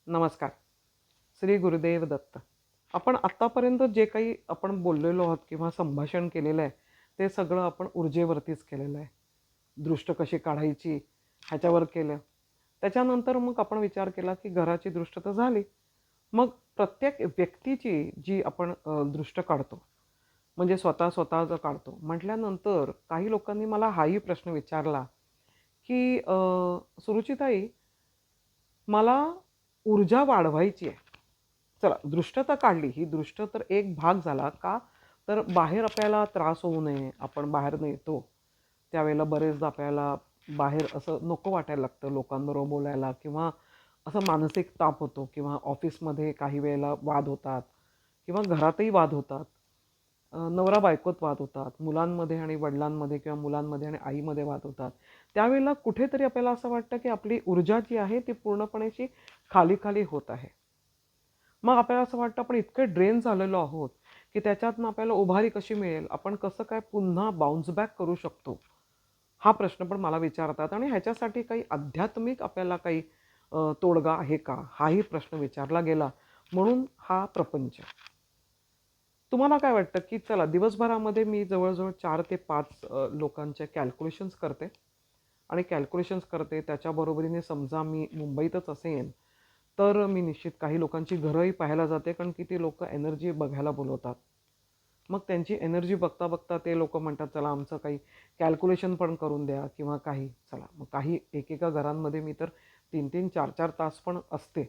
नमस्कार. श्री गुरुदेव दत्त. आपण आत्तापर्यंत जे काही आपण बोललेलो आहोत किंवा संभाषण केलेलं आहे, ते सगळं आपण ऊर्जेवरतीच केलेलं आहे. दृष्ट कशी काढायची ह्याच्यावर केलं. त्याच्यानंतर मग आपण विचार केला, की घराची दृष्ट तर झाली. मग प्रत्येक व्यक्तीची जी आपण दृष्ट काढतो, म्हणजे स्वतःचं काढतो. म्हटल्यानंतर काही लोकांनी मला हाही प्रश्न विचारला, की "सुरुचिताई, मला ऊर्जा वाढवायची आहे." चला दृष्ट तर काढली. ही दृष्ट तर एक भाग झाला. का? तर बाहेर आपल्याला त्रास होऊ नये. आपण बाहेरनं येतो. त्यावेळेला बरेचदा आपल्याला बाहेर असं नको वाटायला लागतं लोकांबरोबर बोलायला किंवा असं मानसिक ताप होतो किंवा ऑफिसमध्ये काही वेळेला वाद होतात किंवा घरातही वाद होतात. नवरा-बायकोत वाद होतात. मुलांमध्ये आणि वडिलांमध्ये किंवा मुलांमध्ये आणि आईमध्ये वाद होतात. त्यावेळेला कुठेतरी आपल्याला असं वाटतं, की आपली ऊर्जा जी आहे ती पूर्णपणे अशी खाली-खाली होत आहे. मग आपल्याला असं वाटतं आपण इतके ड्रेन झालेलो आहोत, की त्याच्यातनं आपल्याला उभारी कशी मिळेल? आपण कसं काय पुन्हा बाउन्स बॅक करू शकतो? हा प्रश्न पण मला विचारतात आणि ह्याच्यासाठी काही आध्यात्मिक आपल्याला काही तोडगा आहे का? हाही प्रश्न विचारला गेला. म्हणून हा प्रपंच. तुम्हाला काय वाटतं, की चला दिवसभरामध्ये मी जवळ-जवळ 4 ते 5 लोकांचे कॅल्क्युलेशन्स करते आणि कॅल्क्युलेशन्स करते. त्याच्या बरोबरीने समजा मी मुंबईतच असेन, तर मी निश्चित काही लोकांची घरंही पाहायला जाते, कारण की ती लोकं एनर्जी बघायला बोलवतात. मग त्यांची एनर्जी बघता-बघता ते लोकं म्हणतात, "चला आमचं काही कॅल्क्युलेशन पण करून द्या" किंवा काही. चला मग काही एकेका घरांमध्ये मी तर 3-3, 4-4 तास पण असते.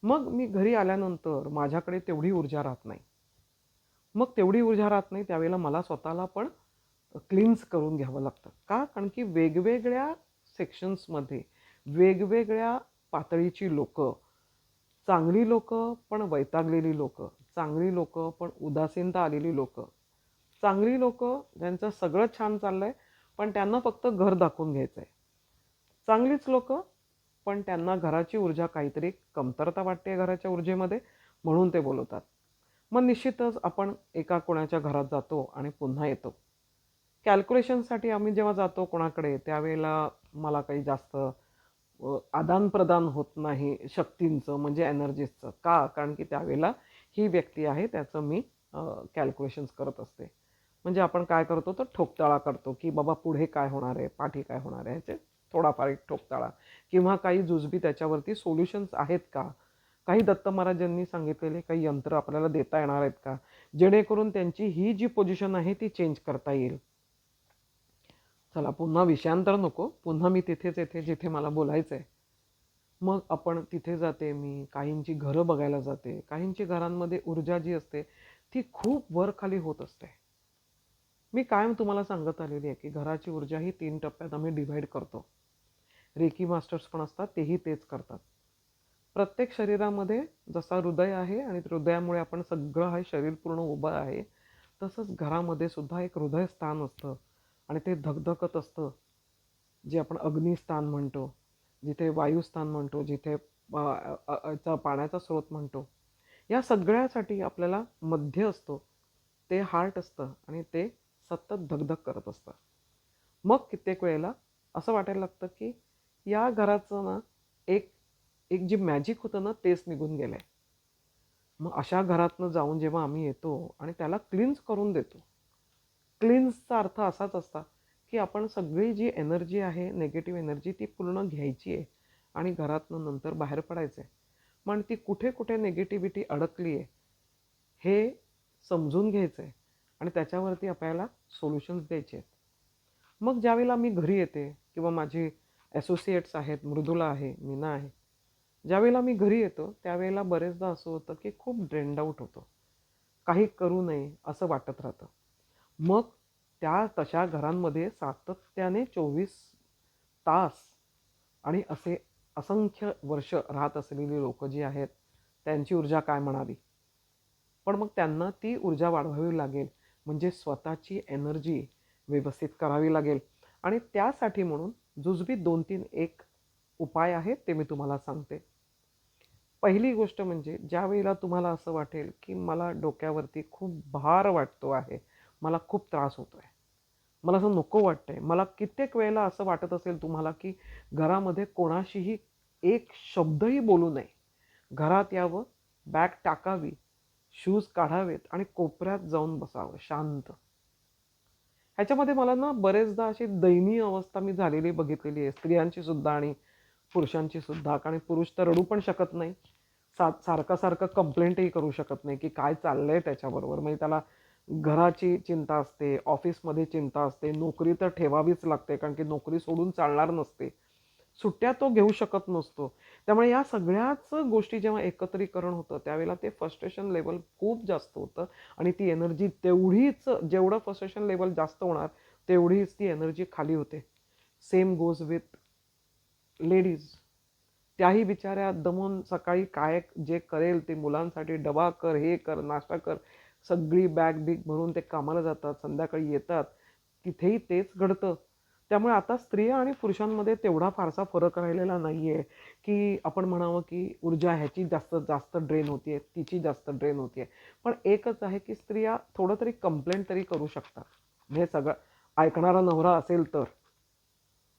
मग मी घरी आल्यानंतर माझ्याकडे तेवढी ऊर्जा राहत नाही. मग तेवढी ऊर्जा राहत नाही त्यावेळेला मला स्वतःला पण क्लीन्स करून घ्यावं लागतं. का? कारण की वेगवेगळ्या सेक्शन्समध्ये वेगवेगळ्या पातळीची लोकं, चांगली लोकं पण वैतागलेली लोकं, चांगली लोकं पण उदासीनता आलेली लोकं, चांगली लोकं ज्यांचं सगळं छान चाललंय, पण त्यांना फक्त घर दाखवून घ्यायचंय. चांगलीच लोकं, पण त्यांना घराची ऊर्जा काहीतरी कमतरता वाटते घराच्या ऊर्जेमध्ये, म्हणून ते बोलवतात. मग निश्चितच आपण एका कोणाच्या घरात जातो आणि पुन्हा येतो. कॅल्क्युलेशनसाठी आम्ही जेव्हा जातो कोणाकडे, त्यावेळेला मला काही जास्त आदान-प्रदान होत नाही शक्तींचं म्हणजे एनर्जीजचं. का? कारण की त्यावेळेला ही व्यक्ती आहे त्याचं मी कॅल्क्युलेशन्स करत असते. म्हणजे आपण काय करतो तर ठोकताळा करतो, की बाबा पुढे काय होणार आहे, पाठी काय होणार आहे, ह्याचे थोडाफार एक ठोकताळा किंवा काही जुजबी त्याच्यावरती सोल्युशन्स आहेत का? काही दत्त महाराजांनी सांगितलेले काही यंत्र आपल्याला देता येणार आहेत का? जेणेकरून त्यांची ही जी पोझिशन आहे ती चेंज करता येईल. चला पुन्हा विषयांतर नको. पुन्हा मी तिथेच येते जिथे मला बोलायचंय. मग आपण तिथे जाते मी, काहींची घरं बघायला जाते. काहींची घरांमध्ये ऊर्जा जी असते, ती खूप वर-खाली होत असते. मी कायम तुम्हाला सांगत आलेली आहे, की घराची ऊर्जा ही 3 टप्प्यात आम्ही डिव्हाईड करतो. रेकी मास्टर्स पण असतात, तेही तेच करतात. प्रत्येक शरीरामध्ये जसा हृदय आहे आणि हृदयामुळे आपण सगळं हे शरीर पूर्ण उभं आहे, तसंच घरामध्ये सुद्धा एक हृदयस्थान असतं आणि ते धगधगत असतं. जे आपण अग्निस्थान म्हणतो, जिथे वायुस्थान म्हणतो, जिथे पाण्याचा स्रोत म्हणतो. या सगळ्यासाठी आपल्याला मध्य असतो. ते हार्ट असतं आणि ते सतत धगधग करत असतं. मग कित्येक वेळेला असं वाटायला लागतं, की या घराचं ना एक एक जी मॅजिक होतं ना तेच निघून गेलंय. मग अशा घरातनं जाऊन जेव्हा आम्ही येतो आणि त्याला क्लीन्स करून देतो. क्लीन्सचा अर्थ असाच असता, की आपण सगळी जी एनर्जी आहे, निगेटिव्ह एनर्जी ती पूर्ण घ्यायची आहे आणि घरातनं नंतर बाहेर पडायचं आहे. पण ती कुठे-कुठे निगेटिव्हिटी अडकली आहे, हे समजून घ्यायचं आहे आणि त्याच्यावरती आपल्याला सोल्युशन्स द्यायचे आहेत. मग ज्यावेळेला मी घरी येते किंवा माझी असोसिएट्स आहेत, मृदुला आहे, मीना आहे. ज्यावेळेला मी घरी येतो, त्यावेळेला बरेचदा असं होतं, की खूप ड्रेन्ड आउट होतो. काही करू नये असं वाटत राहतं. मग त्या तशा घरांमध्ये सातत्याने 24 तास आणि असे असंख्य वर्ष राहत असलेली लोकं जी आहेत, त्यांची ऊर्जा काय म्हणावी? पण मग त्यांना ती ऊर्जा वाढवावी लागेल. म्हणजे स्वतःची एनर्जी व्यवस्थित करावी लागेल आणि त्यासाठी म्हणून जुजबी 2-3 एक उपाय आहेत, ते मी तुम्हाला सांगते. पहिली गोष्ट म्हणजे ज्यावेळेला तुम्हाला असं वाटेल, की मला डोक्यावरती खूप भार वाटतो आहे, मला खूप त्रास होतोय. मला असं नको वाटतंय. मला कित्येक वेळेला असं वाटत असेल तुम्हाला, की घरामध्ये कोणाशीही एक शब्दही बोलू नये. घरात यावं, बॅग टाकावी, शूज काढावेत आणि कोपऱ्यात जाऊन बसावं शांत. ह्याच्यामध्ये मला ना बरेचदा अशी दयनीय अवस्था मी झालेली बघितलेली आहे, स्त्रियांची सुद्धा आणि पुरुषांची सुद्धा. कारण पुरुष तर रडू पण शकत नाही, सारखं सारखं कंप्लेंटही करू शकत नाही की काय चाललंय त्याच्याबरोबर. म्हणजे त्याला घराची चिंता असते, ऑफिसमध्ये चिंता असते, नोकरी तर ठेवावीच लागते कारण की नोकरी सोडून चालणार नसते, सुट्ट्या तो घेऊ शकत नसतो. त्यामुळे या सगळ्याच गोष्टी जेव्हा एकत्रीकरण होतं त्यावेळेला ते फ्रस्ट्रेशन लेवल खूप जास्त होतं आणि ती एनर्जी तेवढीच, जेवढं फ्रस्ट्रेशन लेवल जास्त होणार तेवढीच ती एनर्जी खाली होते. Same goes with ladies. त्याही बिचाऱ्या दमून सकाळी काय जे करेल ते मुलांसाठी डबा कर, हे कर, नाश्ता कर, सगळी बॅग बिग भरून ते कामाला जातात, संध्याकाळी येतात, तिथेही तेच घडतं. त्यामुळे आता स्त्रिया आणि पुरुषांमध्ये तेवढा फारसा फरक राहिलेला नाही आहे की आपण म्हणावं की ऊर्जा ह्याची जास्त जास्त ड्रेन होती आहे, तिची जास्त ड्रेन होती आहे. पण एकच आहे की स्त्रिया थोडं तरी कंप्लेंट तरी करू शकतात, हे सगळं ऐकणारा नवरा असेल तर,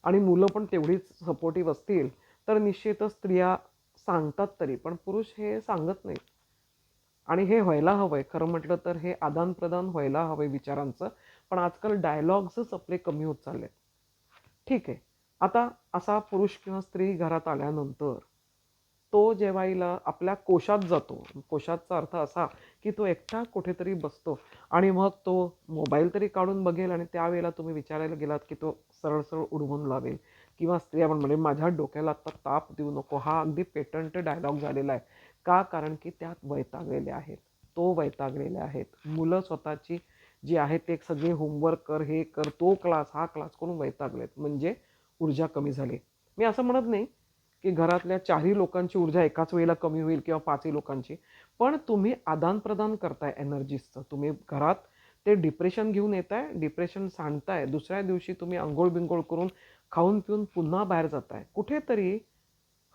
आणि मुलं पण तेवढीच सपोर्टिव्ह असतील तर निश्चितच स्त्रिया सांगतात तरी. पण पुरुष हे सांगत नाहीत आणि हे व्हायला हवंय. खरं म्हटलं तर हे आदान-प्रदान व्हायला हवंय विचारांचं. पण आजकाल डायलॉग्सच आपले कमी होत चाललेत. ठीक आहे. आता असा पुरुष किंवा स्त्री घरात आल्यानंतर तो जेवायला आपल्या कोशात जातो. कोशाचा अर्थ असा की तो एकटा कुठेतरी बसतो आणि मग तो मोबाईल तरी काढून बघेल आणि त्यावेळेला तुम्ही विचारायला गेलात की तो सरळ सरळ उडवून लावेल. किंवा स्त्री आपण म्हणेल माझ्या डोक्याला आत्ता ताप देऊ नको. हा अगदी पेटंट डायलॉग झालेला आहे. का? कारण की त्यात वैतागलेले आहेत, तो वैतागलेले आहेत. मुलं स्वतःची जी आहेत ते सगळे होमवर्क कर, हे कर, तो क्लास, हा क्लास करून वैतागलेत. म्हणजे ऊर्जा कमी झाली. मी असं म्हणत नाही की घरातल्या 4ही लोकांची ऊर्जा एकाच वेळेला कमी होईल किंवा 5ही लोकांची. पण तुम्ही आदान-प्रदान करताय एनर्जीजचं. तुम्ही घरात ते डिप्रेशन घेऊन येताय, डिप्रेशन सांडताय. दुसऱ्या दिवशी तुम्ही अंघोळ-बिंघोळ करून, खाऊन-पिऊन पुन्हा बाहेर जाताय. कुठेतरी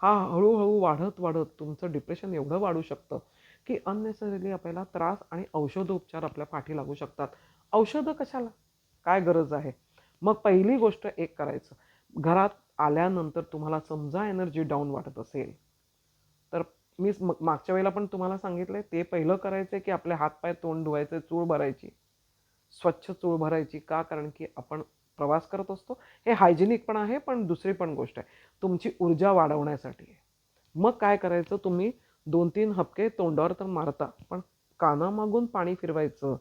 हा हळू-हळू वाढत-वाढत तुमचं डिप्रेशन एवढं वाढू शकतं की अननेसेसरीली आपल्याला त्रास आणि औषधोपचार आपल्या पाठी लागू शकतात. औषधं कशाला? काय गरज आहे? मग पहिली गोष्ट एक करायचं, घरात आल्यानंतर तुम्हाला समजा एनर्जी डाऊन वाटत असेल, तर मी मागच्या वेळेला पण तुम्हाला सांगितलंय ते पहिलं करायचंय की आपले हात-पाय, तोंड धुवायचे, चूळ भरायची. स्वच्छ चूळ भरायची. का? कारण की आपण प्रवास करत असतो. हे हायजेनिक पण आहे, पण दुसरी पण गोष्ट आहे. तुमची ऊर्जा वाढवण्यासाठी आहे. मग काय करायचं, तुम्ही 2-3 हपके तोंडावर तर मारता, पण कानामागून पाणी फिरवायचं,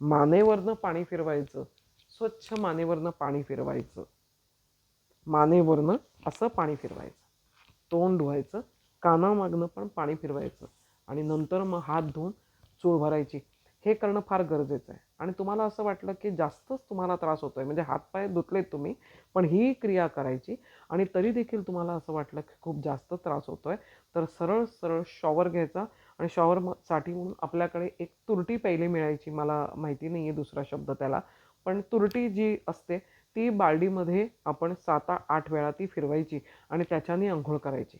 मानेवरनं पाणी फिरवायचं, स्वच्छ मानेवरनं पाणी फिरवायचं. मानेवरनं असं पाणी फिरवायचं. तोंड धुवायचं, कानामागनं पण पाणी फिरवायचं आणि नंतर मग हात धुवून चूळ भरायची. हे करणं फार गरजेचं आहे. आणि तुम्हाला असं वाटलं की जास्तच तुम्हाला त्रास होतोय, म्हणजे हातपाय धुतलेत तुम्ही, पण ही क्रिया करायची आणि तरी देखील तुम्हाला असं वाटलं की खूप जास्त त्रास होतोय, तर सरळ सरळ शॉवर घ्यायचा आणि शॉवरसाठी म्हणून आपल्याकडे एक तुरटी पहिली मिळायची. मला माहिती नाही आहे दुसरा शब्द त्याला, पण तुरटी जी असते ती बालडीमध्ये आपण 7-8 वेळा ती फिरवायची आणि त्याच्याने अंघोळ करायची.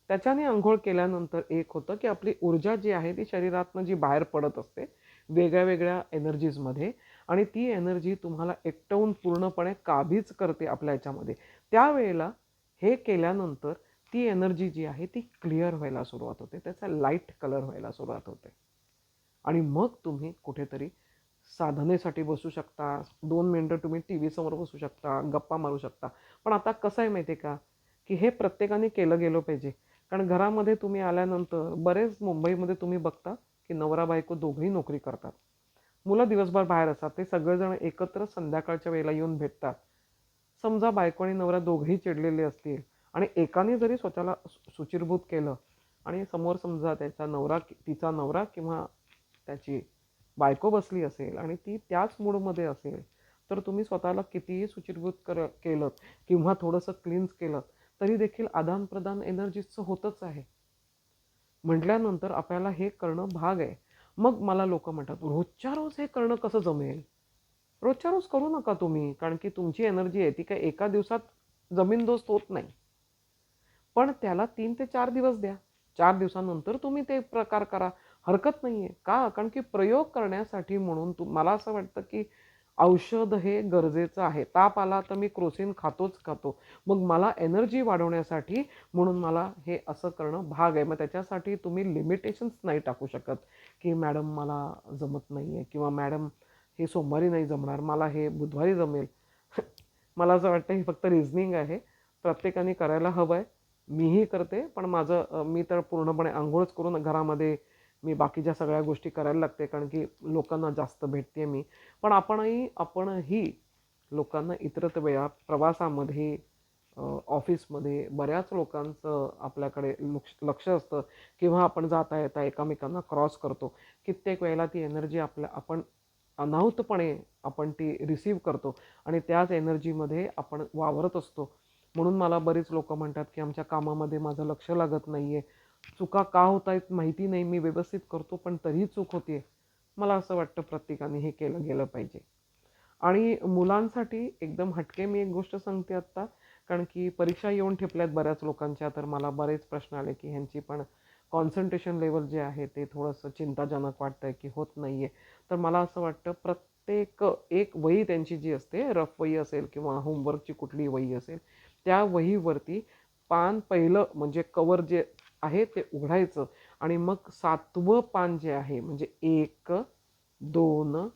त्याच्याने अंघोळ केल्यानंतर एक होतं की आपली ऊर्जा जी आहे ती शरीरातनं जी बाहेर पडत असते वेगळ्या वेगळ्या एनर्जीजमध्ये, आणि ती एनर्जी तुम्हाला एकटवून पूर्णपणे काबीज करते आपल्या ह्याच्यामध्ये. त्यावेळेला हे केल्यानंतर ती एनर्जी जी आहे ती क्लिअर व्हायला सुरुवात होते, त्याचा लाईट कलर व्हायला सुरुवात होते आणि मग तुम्ही कुठेतरी साधनेसाठी बसू शकता. 2 मिनिटं तुम्ही टी व्ही समोर बसू शकता, गप्पा मारू शकता. पण आता कसं आहे माहिती आहे का, की हे प्रत्येकाने केलं गेलं पाहिजे. कारण घरामध्ये तुम्ही आल्यानंतर बरेच मुंबईमध्ये तुम्ही बघता की नवरा बायको दोघंही नोकरी करतात. मुलं दिवसभर बाहेर असतात. ते सगळेजण एकत्र संध्याकाळच्या वेळेला येऊन भेटतात. समजा बायको आणि नवरा दोघंही चिडलेले असतील आणि एकाने जरी स्वतःला शुचिर्भूत केलं आणि समोर समजा त्याचा नवरा, तिचा नवरा किंवा त्याची बायको बसली असेल आणि ती त्याच मूडमध्ये असेल, तर तुम्ही स्वतःला कितीही शुचिर्भूत केलं किंवा थोडंसं क्लीन्स केलं तरी देखील आदान-प्रदान एनर्जीचं होतच आहे. म्हटल्यानंतर आपल्याला हे करणं भाग आहे. मग मला लोकं म्हणतात, "रोजच्या रोज हे करणं कसं जमेल?" रोजच्या रोज करू नका तुम्ही. कारण की तुमची एनर्जी आहे ती काही एका दिवसात जमीनदोस्त होत नाही. पण त्याला 3 ते 4 दिवस द्या. 4 दिवसानंतर तुम्ही ते प्रकार करा. हरकत नाहीये. का? कारण की प्रयोग करण्यासाठी म्हणून मला असं वाटतं की औषध हे गरजेचं आहे. ताप आला तर मी क्रोसिन खातोच खातो. मग मला एनर्जी वाढवण्यासाठी म्हणून मला हे असं करणं भाग आहे. मग त्याच्यासाठी तुम्ही लिमिटेशन्स नाही टाकू शकत, की मॅडम मला जमत नाही आहे किंवा मॅडम हे सोमवारी नाही जमणार, मला हे बुधवारी जमेल. मला असं वाटतं ही फक्त रिझनिंग आहे. प्रत्येकाने करायला हवं आहे. मीही करते, पण मी तर पूर्णपणे अंघोळच करून घरामध्ये मी बाकीच्या सगळ्या गोष्टी करायला लागते, कारण की लोकांना जास्त भेटते मी. पण आपणही लोकांना इतरत्र वेळा प्रवासामध्ये, ऑफिसमध्ये बऱ्याच लोकांचं आपल्याकडे लक्ष असतं किंवा आपण जाता येता एकमेकांना क्रॉस करतो. कित्येक वेळेला ती एनर्जी आपण अनाहूतपणे आपण ती रिसीव्ह करतो आणि त्याच एनर्जीमध्ये आपण वावरत असतो. म्हणून मला बरीच लोकं म्हणतात, की आमच्या कामामध्ये माझं लक्ष लागत नाही आहे. चुका का होत आहेत माहिती नाही, मी व्यवस्थित करतो पण तरीही चूक होते आहे. मला असं वाटतं प्रत्येकाने हे केलं गेलं पाहिजे. आणि मुलांसाठी एकदम हटके मी एक गोष्ट सांगते आत्ता, कारण की परीक्षा येऊन ठेपल्यात बऱ्याच लोकांच्या, तर मला बरेच प्रश्न आले की ह्यांची पण कॉन्सन्ट्रेशन लेवल जे आहे ते थोडंसं चिंताजनक वाटतं आहे की होत नाही आहे. तर मला असं वाटतं प्रत्येक एक वही त्यांची जी असते, रफ वही असेल किंवा होमवर्कची कुठलीही वही असेल, त्या वहीवरती पान पहिलं म्हणजे कवर जे आहे ते उघडायचं आणि मग 7वं पान जे आहे म्हणजे 1, 2,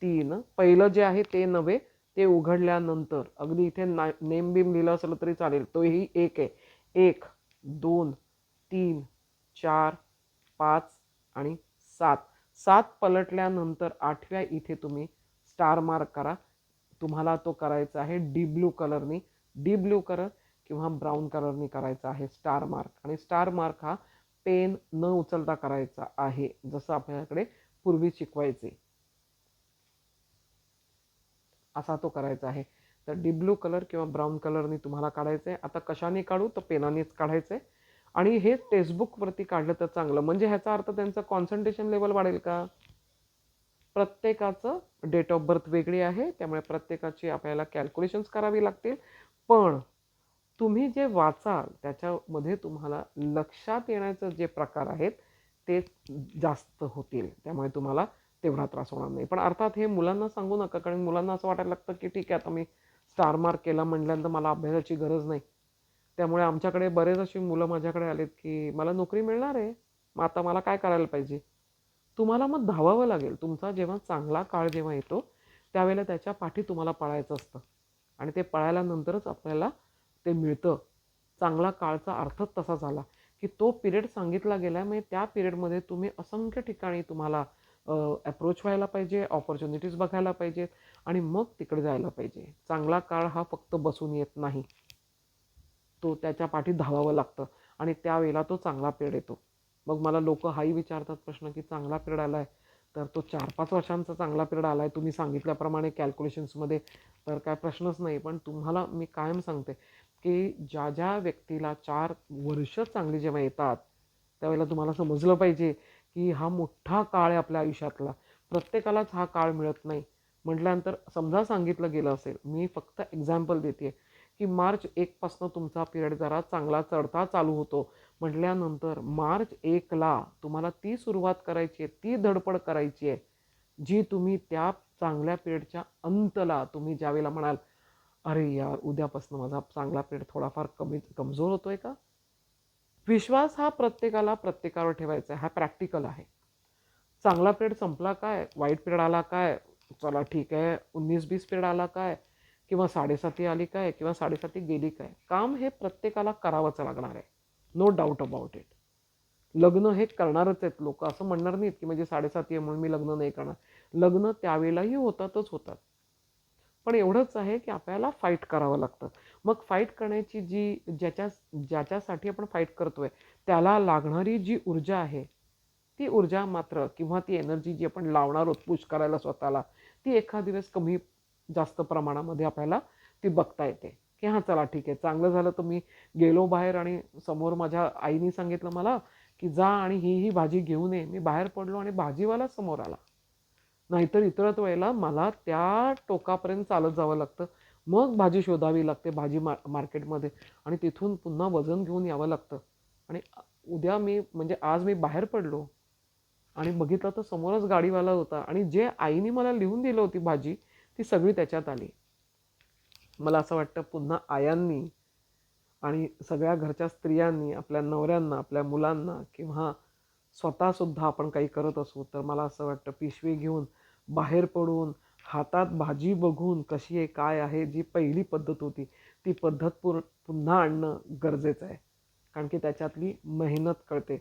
3 पहिलं जे आहे ते नव्हे, ते उघडल्यानंतर अगदी इथे नेम बीम लिहिलं असलं तरी चालेल, तोही 1 आहे. 1, 2, 3, 4, 5 आणि 7. 7 पलटल्यानंतर 8व्या इथे तुम्ही स्टार मार्क करा. तुम्हाला तो करायचा आहे डीप ब्लू कलरनी. डीप ब्लू कलर किंवा ब्राऊन कलरनी करायचा आहे स्टार मार्क. आणि स्टार मार्क हा पेन न उचलता करायचा आहे, जसं आपल्याकडे पूर्वी शिकवायचे. असा तो करायचा आहे. तर डीप ब्लू कलर किंवा ब्राऊन कलरनी तुम्हाला काढायचं आहे. आता कशाने काढू तर पेनानेच काढायचं आहे. आणि हे टेक्स्टबुकवरती काढलं तर चांगलं. म्हणजे ह्याचा अर्थ त्यांचं कॉन्सन्ट्रेशन लेवल वाढेल का? प्रत्येकाचं डेट ऑफ बर्थ वेगळी आहे, त्यामुळे प्रत्येकाची आपल्याला कॅल्क्युलेशन्स करावी लागतील. पण तुम्ही जे वाचाल त्याच्यामध्ये तुम्हाला लक्षात येण्याचं जे प्रकार आहेत ते जास्त होतील. त्यामुळे तुम्हाला तेवढा त्रास होणार नाही. पण अर्थात हे मुलांना सांगू नका, कारण मुलांना असं वाटायला लागतं की ठीक आहे, आता मी स्टार मार्क केला म्हटल्यानंतर मला अभ्यासाची गरज नाही. त्यामुळे आमच्याकडे बरेच अशी मुलं माझ्याकडे आलेत की मला नोकरी मिळणार आहे, मग आता मला काय करायला पाहिजे? तुम्हाला मग धावावं लागेल. तुमचा जेव्हा चांगला काळ जेव्हा येतो त्यावेळेला त्याच्या पाठी तुम्हाला पळायचं असतं आणि ते पळाल्यानंतरच आपल्याला ते मिळतं. चांगला काळचा अर्थच तसा झाला की तो पिरियड सांगितला गेला, म्हणजे त्या पिरियडमध्ये तुम्ही असंख्य ठिकाणी तुम्हाला अप्रोच व्हायला पाहिजे, ऑपॉर्च्युनिटीज बघायला पाहिजेत आणि मग तिकडे जायला पाहिजे. चांगला काळ हा फक्त बसून येत नाही, तो त्याच्या पाठी धावावं लागतं आणि त्यावेळेला तो चांगला पिरियड येतो. मग मला लोकं हाही विचारतात प्रश्न की चांगला पिरियड आला आहे, तर तो 4-5 वर्षांचा चांगला पिरियड आला आहे तुम्ही सांगितल्याप्रमाणे कॅल्क्युलेशन्समध्ये, तर काय प्रश्नच नाही. पण तुम्हाला मी कायम सांगते की ज्या ज्या व्यक्तीला 4 वर्ष चांगली जेव्हा येतात त्यावेळेला तुम्हाला समजलं पाहिजे की हा मोठा काळ आहे आपल्या आयुष्यातला. प्रत्येकालाच हा काळ मिळत नाही. म्हटल्यानंतर समजा सांगितलं गेलं असेल, मी फक्त एक्झाम्पल देते की मार्च 1 पासनं तुमचा पिरियड जरा चांगला चढता चालू होतो. म्हटल्यानंतर मार्च 1ला तुम्हाला ती सुरुवात करायची आहे, ती धडपड करायची आहे, जी तुम्ही त्या चांगल्या पिरियडच्या अंतला तुम्ही ज्यावेळेला म्हणाल, "अरे यार, उद्यापासून माझा चांगला पिरियड थोडाफार कमजोर होतोय का?" विश्वास हा प्रत्येकाला प्रत्येकावर ठेवायचा आहे. हा प्रॅक्टिकल आहे. चांगला पिरियड संपला काय? वाईट पिरियड आला काय? चला ठीक आहे, 19-20 पिरियड आला काय? किंवा 7.5 आली काय? किंवा 7.5 गेली काय? काम हे प्रत्येकाला करावंच लागणार आहे. No doubt about it. लग्न हे करणारच आहेत लोकं. असं म्हणणार नाहीत की म्हणजे 7.5 आहे म्हणून मी लग्न नाही करणार. लग्न त्यावेळेलाही होतातच होतात. पण एवढंच आहे की आपल्याला फाईट करावं लागतं. मग फाईट करण्याची ज्याच्यासाठी आपण फाईट करतोय त्याला लागणारी जी ऊर्जा आहे, ती ऊर्जा मात्र किंवा ती एनर्जी जी आपण लावणार आहोत पुश करायला स्वतःला, ती एखाद दिवस कमी जास्त प्रमाणामध्ये आपल्याला ती बघता येते की हां चला ठीक आहे, चांगलं झालं तर मी गेलो बाहेर आणि समोर माझ्या आईने सांगितलं मला की जा आणि ही भाजी घेऊन ये. मी बाहेर पडलो आणि भाजीवाला समोर आला. नाहीतर इतरत वेळेला मला त्या टोकापर्यंत चालत जावं लागतं. मग भाजी शोधावी लागते मार्केटमध्ये आणि तिथून पुन्हा वजन घेऊन यावं लागतं. आणि उद्या म्हणजे आज मी बाहेर पडलो आणि बघितलं तर समोरच गाडीवाला होता आणि जे आईने मला लिहून दिली होती भाजी, ती सगळी त्याच्यात आली. मला असं वाटतं पुन्हा आयांनी आणि सगळ्या घरच्या स्त्रियांनी आपल्या नवऱ्यांना, आपल्या मुलांना किंवा स्वतःसुद्धा आपण काही करत असू तर मला असं वाटतं पिशवी घेऊन बाहेर पडून हातात भाजी बघून कशी आहे काय आहे जी पहिली पद्धत होती ती पद्धत पुन्हा आणणं गरजेचं आहे. कारण की त्याच्यातली मेहनत कळते.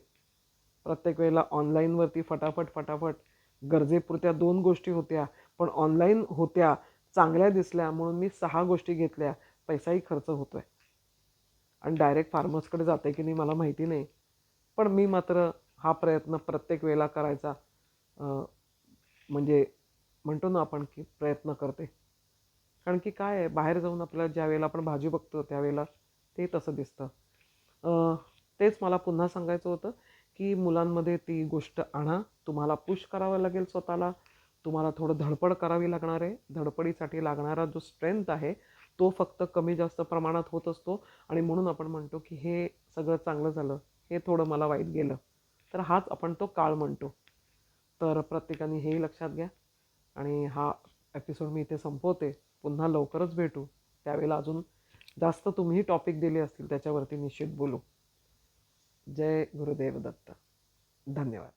प्रत्येक वेळेला ऑनलाईनवरती फटाफट फटाफट गरजेपुरत्या 2 गोष्टी होत्या, पण ऑनलाईन होत्या, चांगल्या दिसल्या म्हणून मी 6 गोष्टी घेतल्या, पैसाही खर्च होतोय. आणि डायरेक्ट फार्मर्सकडे जाते की नाही मला माहिती नाही. पण मी मात्र हा प्रयत्न प्रत्येक वेळेला करायचा म्हणजे म्हणतो ना आपण की प्रयत्न करते. कारण की काय आहे बाहेर जाऊन आपल्याला ज्या वेळेला आपण भाजी बघतो त्यावेळेला ते तसं दिसतं. तेच मला पुन्हा सांगायचं होतं की मुलांमध्ये ती गोष्ट आणा. तुम्हाला पुश करावं लागेल स्वतःला. तुम्हाला थोडं धडपड करावी लागणार आहे. धडपडीसाठी लागणारा जो स्ट्रेंथ आहे तो फक्त कमी जास्त प्रमाणात होत असतो आणि म्हणून आपण म्हणतो की हे सगळं चांगलं झालं, हे थोडं मला वाईट गेलं. तर हाच आपण तो काळ म्हणतो. तर प्रत्येकाने हेही लक्षात घ्या आणि हा एपिसोड मी इथे संपवते. पुन्हा लवकरच भेटू. त्यावेळेला अजून जास्त तुम्ही टॉपिक दिले असतील त्याच्यावरती निश्चित बोलू. जय गुरुदेव दत्त. धन्यवाद.